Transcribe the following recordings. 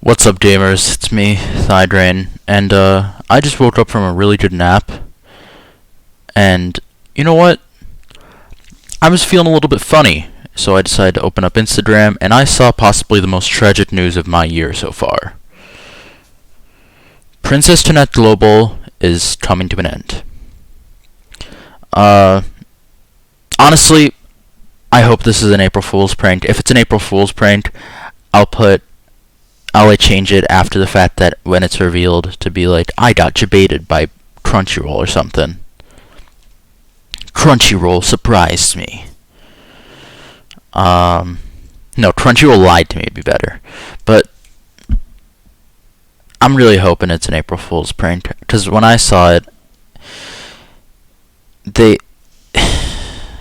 What's up, gamers? It's me, Thighgraine, and I just woke up from a really good nap, and you know what? I was feeling a little bit funny, so I decided to open up Instagram, and I saw possibly the most tragic news of my year so far. Princess Jeanette Global is coming to an end. Honestly, I hope this is an April Fool's prank. If it's an April Fool's prank, I'll change it after the fact that when it's revealed to be like, I got debated by Crunchyroll or something. Crunchyroll surprised me. No, Crunchyroll lied to me, it'd be better. But I'm really hoping it's an April Fool's prank, because when I saw it,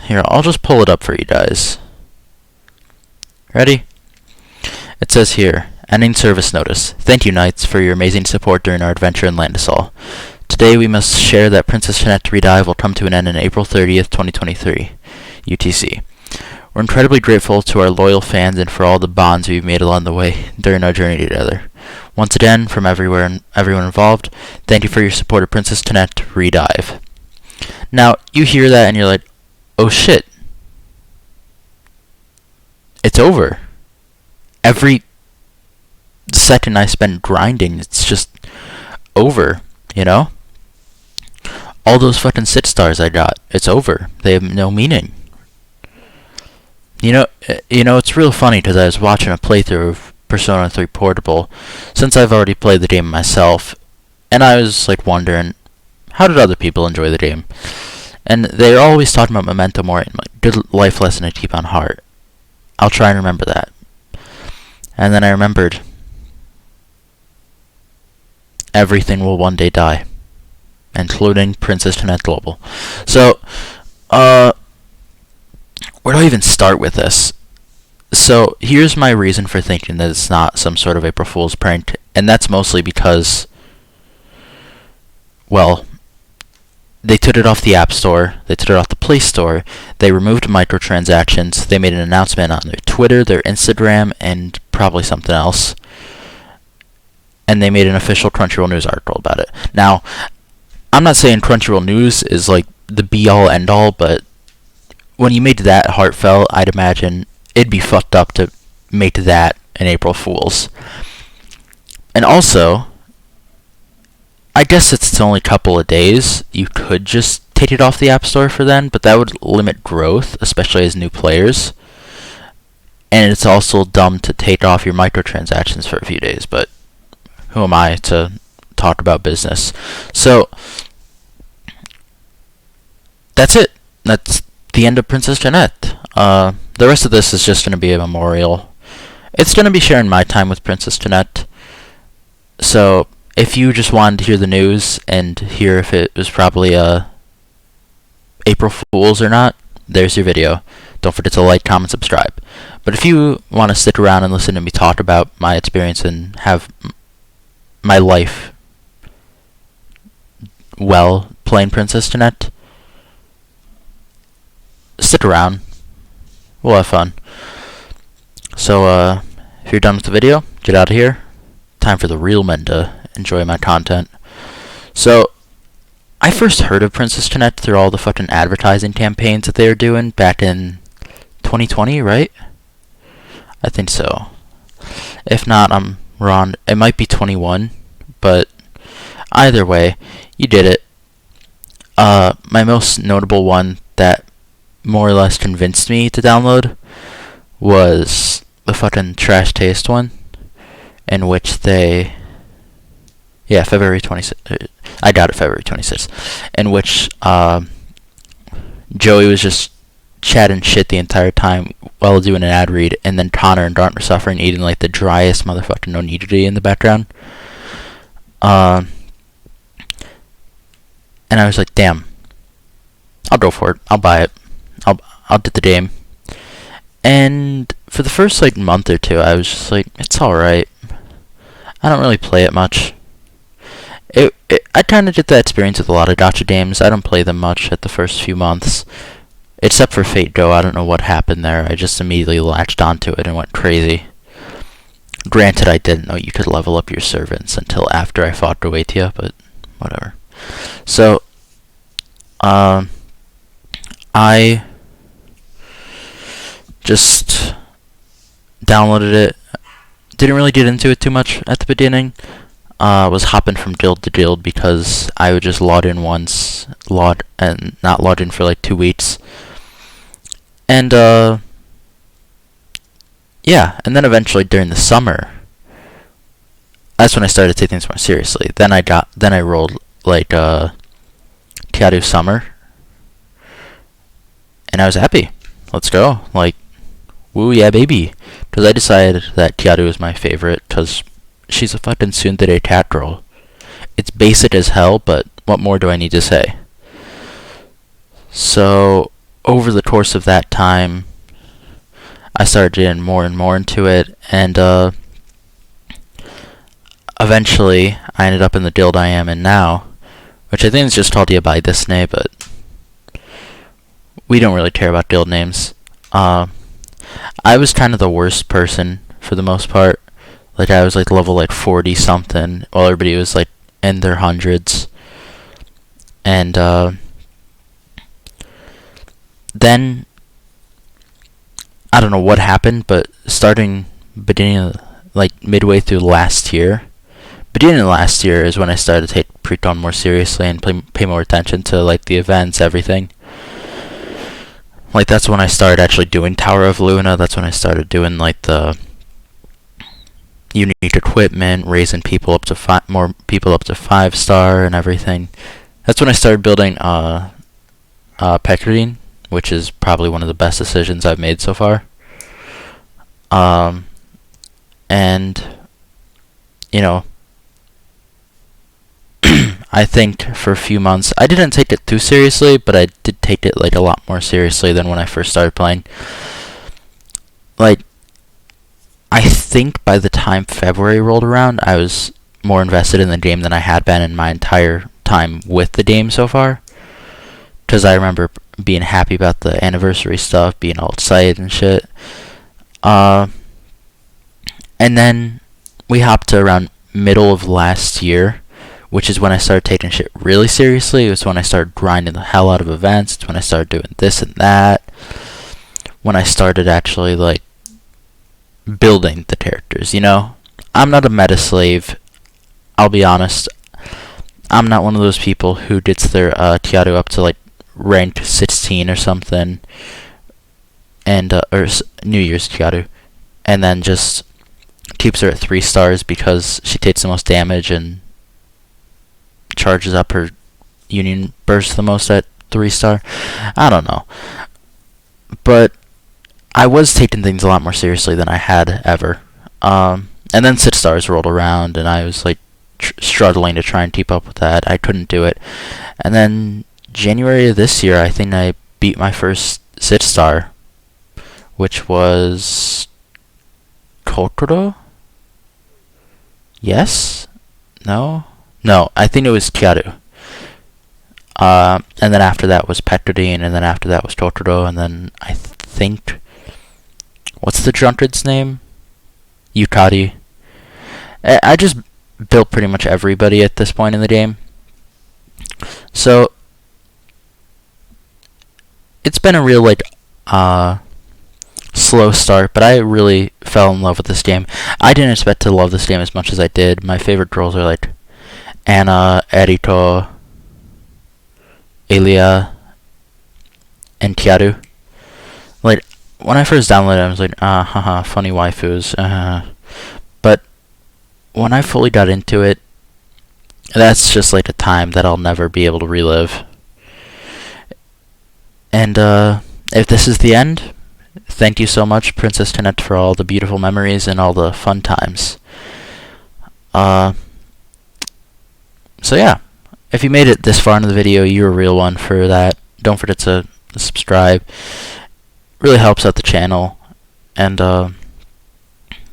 Here, I'll just pull it up for you guys. Ready? It says here, ending service notice. Thank you, Knights, for your amazing support during our adventure in Landisol. Today we must share that Princess Jeanette Redive will come to an end on April 30th, 2023, UTC. We're incredibly grateful to our loyal fans and for all the bonds we've made along the way during our journey together. Once again, from everyone involved, thank you for your support of Princess Jeanette Redive. Now, you hear that and you're like, oh shit. It's over. Every second I spend grinding, it's just over, you know? All those fucking 6 stars I got, it's over. They have no meaning. You know, it's real funny because I was watching a playthrough of Persona 3 Portable, since I've already played the game myself, and I was like wondering, how did other people enjoy the game? And they're always talking about Memento Mori, and like, good life lesson to keep on heart. I'll try and remember that. And then I remembered, everything will one day die, including Princess Jeanette Global. So, where do I even start with this? So, here's my reason for thinking that it's not some sort of April Fool's prank, and that's mostly because, well, they took it off the App Store, they took it off the Play Store, they removed microtransactions, they made an announcement on their Twitter, their Instagram, and probably something else, and they made an official Crunchyroll News article about it. Now, I'm not saying Crunchyroll News is like the be-all, end-all, but when you made that heartfelt, I'd imagine it'd be fucked up to make that an April Fool's. And also, I guess it's only a couple of days. You could just take it off the App Store for then, but that would limit growth, especially as new players. And it's also dumb to take off your microtransactions for a few days, but who am I to talk about business? So, that's it. That's the end of Princess Jeanette. The rest of this is just going to be a memorial. It's going to be sharing my time with Princess Jeanette. So, if you just wanted to hear the news and hear if it was probably April Fool's or not, there's your video. Don't forget to like, comment, subscribe. But if you want to stick around and listen to me talk about my experience and have my life well playing Princess Jeanette, stick around. We'll have fun. So, if you're done with the video, get out of here. Time for the real men to enjoy my content. So, I first heard of Princess Jeanette through all the fucking advertising campaigns that they were doing back in 2020, right? I think so. If not, I'm wrong. It might be 21, but either way, you did it. My most notable one that more or less convinced me to download was the fucking Trash Taste one, in which they, February 26th, I got it February 26th, in which Joey was just chatting shit the entire time while doing an ad read, and then Connor and Dart were suffering, eating like the driest motherfucking nonigiri in the background. And I was like, damn, I'll go for it. I'll buy it. I'll get the game. And for the first like month or two, I was just like, it's alright. I don't really play it much. I kind of get that experience with a lot of gacha games. I don't play them much at the first few months. Except for Fate Go, I don't know what happened there. I just immediately latched onto it and went crazy. Granted, I didn't know you could level up your servants until after I fought Dorothea, but whatever. So, I just downloaded it. Didn't really get into it too much at the beginning. Was hopping from guild to guild because I would just log in once, and not log in for like 2 weeks. And yeah, and then eventually during the summer, that's when I started to take things more seriously. Then I rolled like Tiadu Summer, and I was happy. Let's go, like, woo yeah baby, because I decided that Tiadu is my favorite because she's a fucking tsundere cat girl. It's basic as hell, but what more do I need to say? So over the course of that time, I started getting more and more into it, and eventually I ended up in the guild I am in now, which I think is just called by this name, but we don't really care about guild names. I was kind of the worst person for the most part. Like, I was like level like 40 something, while everybody was like in their hundreds. And then I don't know what happened, but beginning of, like midway through last year, beginning of last year is when I started to take Priconne more seriously and pay more attention to like the events, everything. Like, that's when I started actually doing Tower of Luna. That's when I started doing like the unique equipment, raising people up to more people up to 5-star and everything. That's when I started building Priconne, which is probably one of the best decisions I've made so far. And you know, I think for a few months I didn't take it too seriously, but I did take it like a lot more seriously than when I first started playing. Like, I think by the time February rolled around, I was more invested in the game than I had been in my entire time with the game so far. Because I remember being happy about the anniversary stuff, being all excited and shit. And then we hopped to around middle of last year, which is when I started taking shit really seriously. It was when I started grinding the hell out of events. It's when I started doing this and that. When I started actually, like, building the characters, you know? I'm not a meta slave. I'll be honest. I'm not one of those people who gets their Tiadu up to, like, rank 16 or something. And, or New Year's Tiadu. And then just keeps her at 3 stars because she takes the most damage and charges up her union burst the most at 3-star. I don't know. But I was taking things a lot more seriously than I had ever. And then 6 stars rolled around, and I was like struggling to try and keep up with that. I couldn't do it. And then January of this year, I think I beat my first 6-star, which was Kokoro? Yes? No? No, I think it was Tiadu. And then after that was Priconne, and then after that was Kokoro, and then I think... What's the drunkard's name? Yukari. I just built pretty much everybody at this point in the game. So, it's been a real, like, slow start, but I really fell in love with this game. I didn't expect to love this game as much as I did. My favorite girls are, like, Anna, Eriko, Elia, and Tiadu. Like, when I first downloaded it, I was like, haha, funny waifus, But when I fully got into it, that's just like a time that I'll never be able to relive. And, if this is the end, thank you so much, Princess Tinette, for all the beautiful memories and all the fun times. So yeah, if you made it this far into the video, you're a real one for that. Don't forget to subscribe. Really helps out the channel. And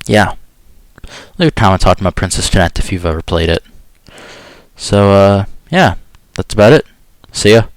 yeah, leave a comment talking about Princess Tinette if you've ever played it. So yeah, that's about it. See ya.